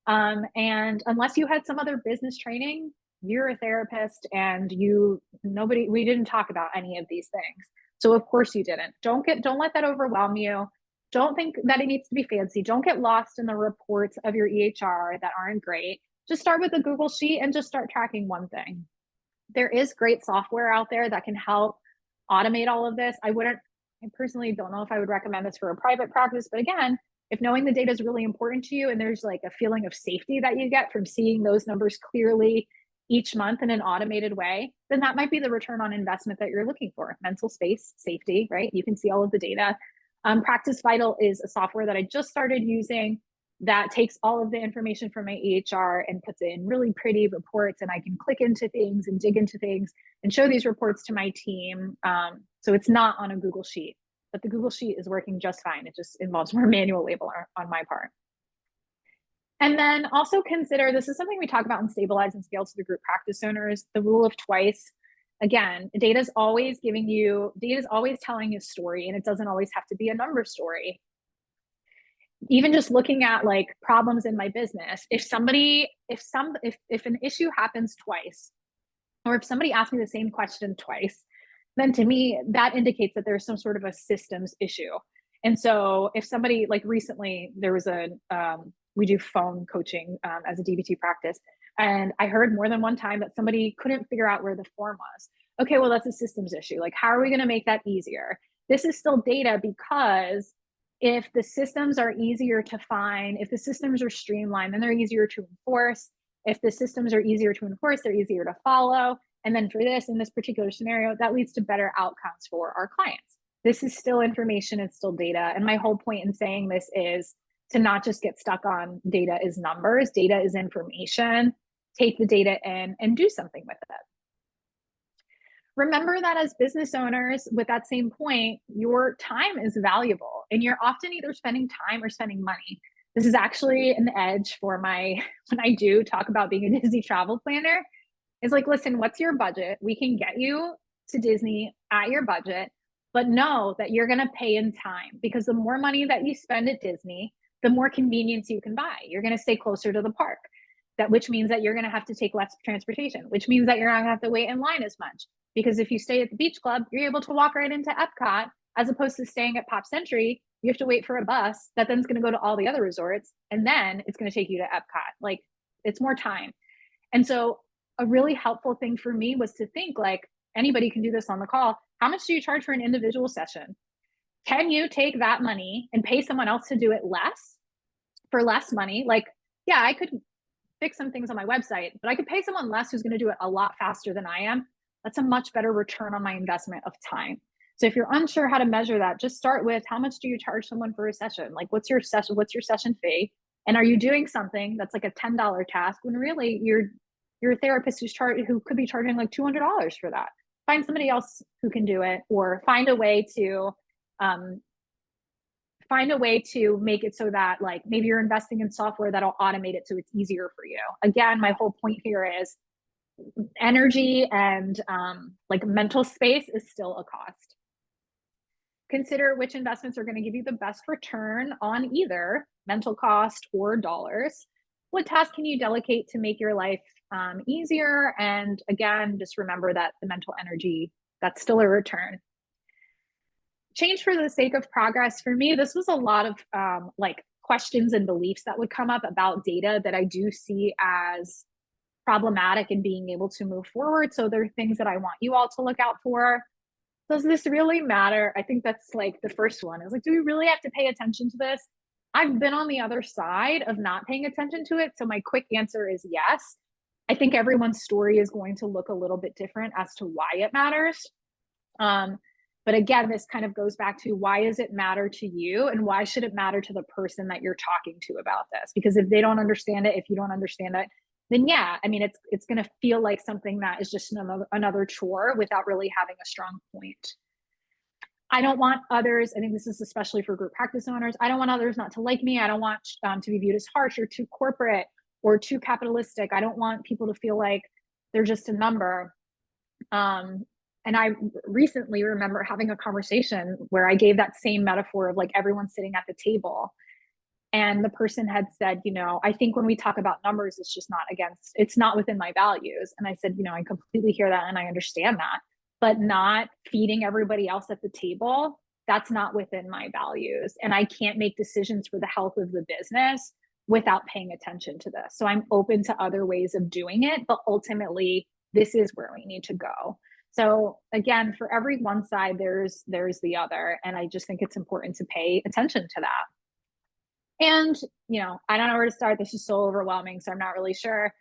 And unless you had some other business training, you're a therapist and we didn't talk about any of these things. So of course you didn't. Don't let that overwhelm you. Don't think that it needs to be fancy. Don't get lost in the reports of your EHR that aren't great. Just start with a Google Sheet and just start tracking one thing. There is great software out there that can help automate all of this. I personally don't know if I would recommend this for a private practice, but again, if knowing the data is really important to you and there's like a feeling of safety that you get from seeing those numbers clearly each month in an automated way, then that might be the return on investment that you're looking for. Mental space, safety, right? You can see all of the data. Practice Vital is a software that I just started using that takes all of the information from my EHR and puts it in really pretty reports, and I can click into things and dig into things and show these reports to my team. So it's not on a Google Sheet, but the Google Sheet is working just fine. It just involves more manual labor on my part. And then also consider, this is something we talk about in Stabilize and Scale to the group practice owners, the rule of twice. Again, data is always telling you a story, and it doesn't always have to be a number story. Even just looking at like problems in my business, if an issue happens twice, or if somebody asks me the same question twice, then to me, that indicates that there's some sort of a systems issue. And so if somebody, like recently, there was we do phone coaching as a DBT practice, and I heard more than one time that somebody couldn't figure out where the form was. Okay, well, that's a systems issue. Like, how are we going to make that easier? This is still data, because if the systems are easier to find, if the systems are streamlined, then they're easier to enforce. If the systems are easier to enforce, they're easier to follow. And then for this, in this particular scenario, that leads to better outcomes for our clients. This is still information, it's still data. And my whole point in saying this is to not just get stuck on data is numbers, data is information. Take the data in and do something with it. Remember that as business owners, with that same point, your time is valuable, and you're often either spending time or spending money. This is actually an edge for when I do talk about being a Disney travel planner. It's like, listen, what's your budget? We can get you to Disney at your budget, but know that you're going to pay in time, because the more money that you spend at Disney, the more convenience you can buy. You're going to stay closer to the park, which means that you're going to have to take less transportation, which means that you're not going to have to wait in line as much. Because if you stay at the beach club, you're able to walk right into Epcot, as opposed to staying at Pop Century. You have to wait for a bus that then's going to go to all the other resorts, and then it's going to take you to Epcot. Like, it's more time. And so a really helpful thing for me was to think, like, anybody can do this on the call. How much do you charge for an individual session? Can you take that money and pay someone else to do it for less money? Like, yeah, I could fix some things on my website, but I could pay someone less who's going to do it a lot faster than I am. That's a much better return on my investment of time. So if you're unsure how to measure that, just start with, how much do you charge someone for a session? Like, what's your session fee? And are you doing something that's like a $10 task when really you're a therapist who could be charging like $200 for that? Find somebody else who can do it, or find a way to make it so that, like, maybe you're investing in software that'll automate it so it's easier for you. Again, my whole point here is energy and like mental space is still a cost. Consider which investments are going to give you the best return on either mental cost or dollars. What tasks can you delegate to make your life easier? And again, just remember that the mental energy, that's still a return. Change for the sake of progress. For me, this was a lot of like questions and beliefs that would come up about data that I do see as problematic in being able to move forward. So there are things that I want you all to look out for. Does this really matter? I think that's like the first one. Is like, do we really have to pay attention to this? I've been on the other side of not paying attention to it. So my quick answer is yes. I think everyone's story is going to look a little bit different as to why it matters. But again, this kind of goes back to, why does it matter to you, and why should it matter to the person that you're talking to about this? Because if they don't understand it, if you don't understand it, then yeah, I mean, it's going to feel like something that is just another chore without really having a strong point. I don't want others, I think this is especially for group practice owners, I don't want others not to like me. I don't want to be viewed as harsh or too corporate or too capitalistic. I don't want people to feel like they're just a number. And I recently remember having a conversation where I gave that same metaphor of like everyone sitting at the table. And the person had said, I think when we talk about numbers, it's not within my values. And I said, I completely hear that and I understand that, but not feeding everybody else at the table, that's not within my values. And I can't make decisions for the health of the business without paying attention to this. So I'm open to other ways of doing it, but ultimately, this is where we need to go. So again, for every one side, there's the other. And I just think it's important to pay attention to that. And, I don't know where to start. This is so overwhelming. So I'm not really sure.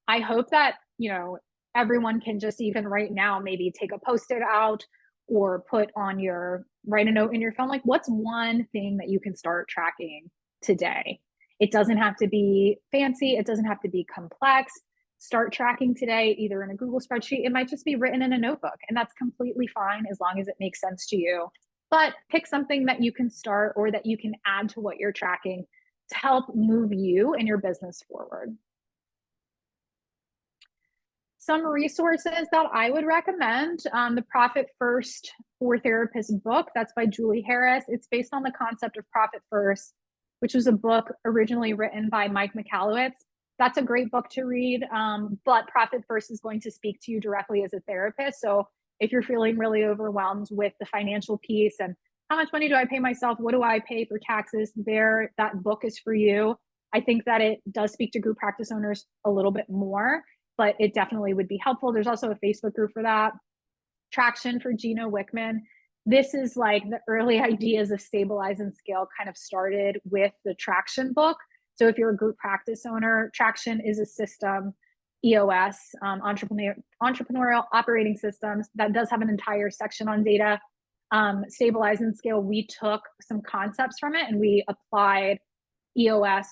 I hope that, everyone can just even right now, maybe take a Post-it out or write a note in your phone. Like, what's one thing that you can start tracking today? It doesn't have to be fancy. It doesn't have to be complex. Start tracking today, either in a Google spreadsheet. It might just be written in a notebook, and that's completely fine as long as it makes sense to you. But pick something that you can start or that you can add to what you're tracking to help move you and your business forward. Some resources that I would recommend, the Profit First for Therapists book, that's by Julie Harris. It's based on the concept of Profit First, which was a book originally written by Mike Michalowicz. That's a great book to read, but Profit First is going to speak to you directly as a therapist. So if you're feeling really overwhelmed with the financial piece and how much money do I pay myself? What do I pay for taxes? That book is for you. I think that it does speak to group practice owners a little bit more, but it definitely would be helpful. There's also a Facebook group for that. Traction for Gino Wickman. This is like the early ideas of Stabilize and Scale kind of started with the Traction book. So if you're a group practice owner, Traction is a system, EOS, entrepreneurial operating systems, that does have an entire section on data. Stabilize and Scale, we took some concepts from it and we applied EOS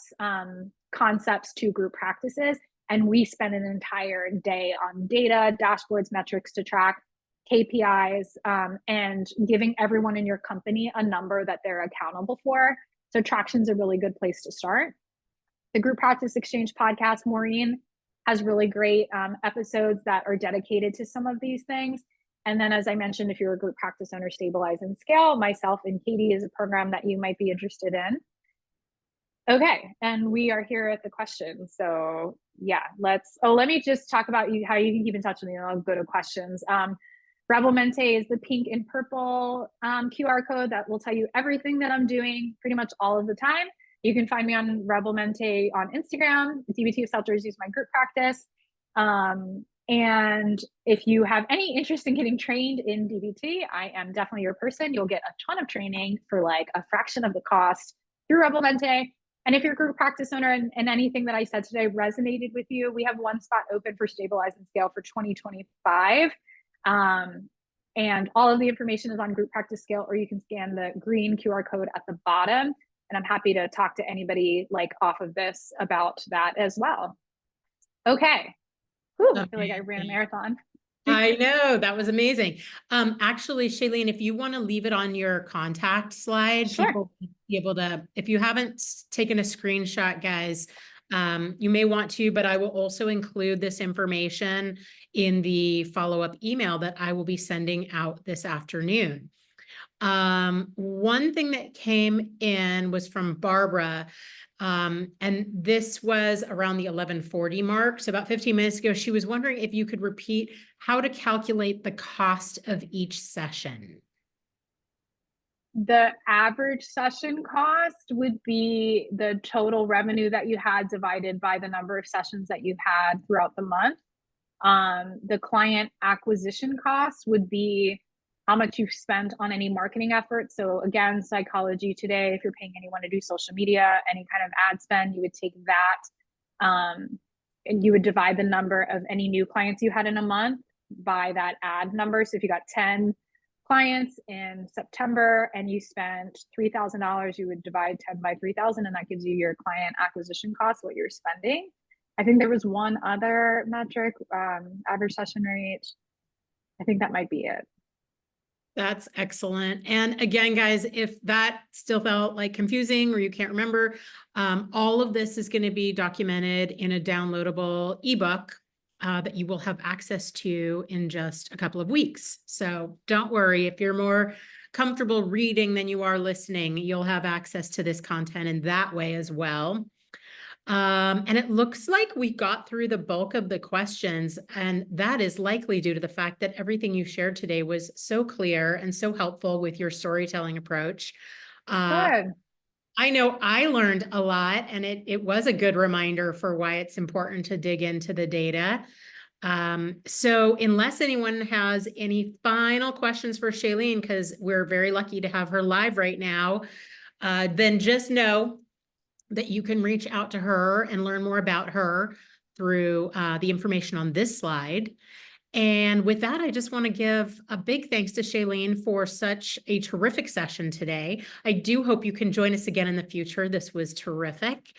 concepts to group practices. And we spent an entire day on data, dashboards, metrics to track, KPIs, and giving everyone in your company a number that they're accountable for. So Traction's a really good place to start. The Group Practice Exchange podcast, Maureen, has really great episodes that are dedicated to some of these things. And then, as I mentioned, if you're a group practice owner, Stabilize and Scale, myself and Katie is a program that you might be interested in. Okay, and we are here at the questions. So yeah, let me just talk about how you can keep in touch with me, and I'll go to questions. Rebel Mente is the pink and purple QR code that will tell you everything that I'm doing pretty much all of the time. You can find me on Rebel Mente on Instagram. DBT of Selters use my group practice. And if you have any interest in getting trained in DBT, I am definitely your person. You'll get a ton of training for like a fraction of the cost through Rebel Mente. And if you're a group practice owner and anything that I said today resonated with you, we have one spot open for Stabilize and Scale for 2025. And all of the information is on Group Practice Scale, or you can scan the green QR code at the bottom. And I'm happy to talk to anybody like off of this about that as well. Okay. Whew, I feel like I ran a marathon. I know, that was amazing. Actually, Shaelene, if you want to leave it on your contact slide, Sure. people will be able to, if you haven't taken a screenshot, guys, you may want to, but I will also include this information in the follow-up email that I will be sending out this afternoon. One thing that came in was from Barbara, and this was around the 11:40 mark. So about 15 minutes ago, she was wondering if you could repeat how to calculate the cost of each session. The average session cost would be the total revenue that you had divided by the number of sessions that you had throughout the month. The client acquisition cost would be how much you've spent on any marketing effort. So again, Psychology Today, if you're paying anyone to do social media, any kind of ad spend, you would take that and you would divide the number of any new clients you had in a month by that ad number. So if you got 10 clients in September and you spent $3,000, you would divide 10 by 3,000, and that gives you your client acquisition cost, what you're spending. I think there was one other metric, average session rate. I think that might be it. That's excellent. And again, guys, if that still felt like confusing or you can't remember, all of this is going to be documented in a downloadable ebook that you will have access to in just a couple of weeks. So don't worry, if you're more comfortable reading than you are listening, you'll have access to this content in that way as well. And it looks like we got through the bulk of the questions, and that is likely due to the fact that everything you shared today was so clear and so helpful with your storytelling approach. Good. I know I learned a lot, and it was a good reminder for why it's important to dig into the data. So unless anyone has any final questions for Shaelene, because we're very lucky to have her live right now, then just know that you can reach out to her and learn more about her through the information on this slide. And with that, I just want to give a big thanks to Shaelene for such a terrific session today. I do hope you can join us again in the future. This was terrific.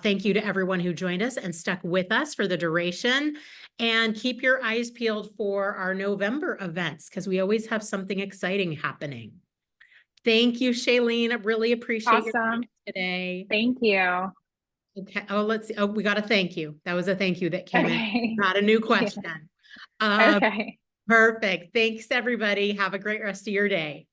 Thank you to everyone who joined us and stuck with us for the duration. And keep your eyes peeled for our November events, because we always have something exciting happening. Thank you, Shaelene. I really appreciate your time Awesome. today. Thank you. Okay. Oh, let's see. Oh, we got a thank you. That was a thank you that came in. Okay. Not a new Yeah. question. Okay. Perfect. Thanks, everybody. Have a great rest of your day.